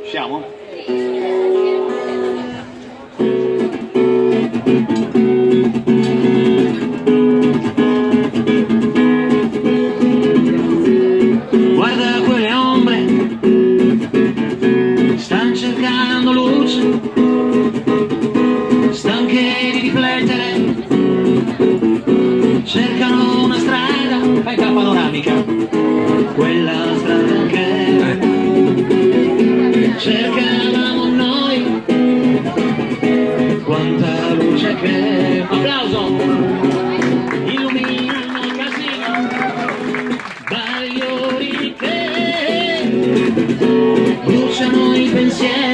Siamo? Guarda quelle ombre, stanno cercando luce, stanche di riflettere, cercano una strada, fai la panoramica, quella strada che cercavamo noi, quanta luce che, applauso, illumina il casino, bagliori che bruciano i pensieri.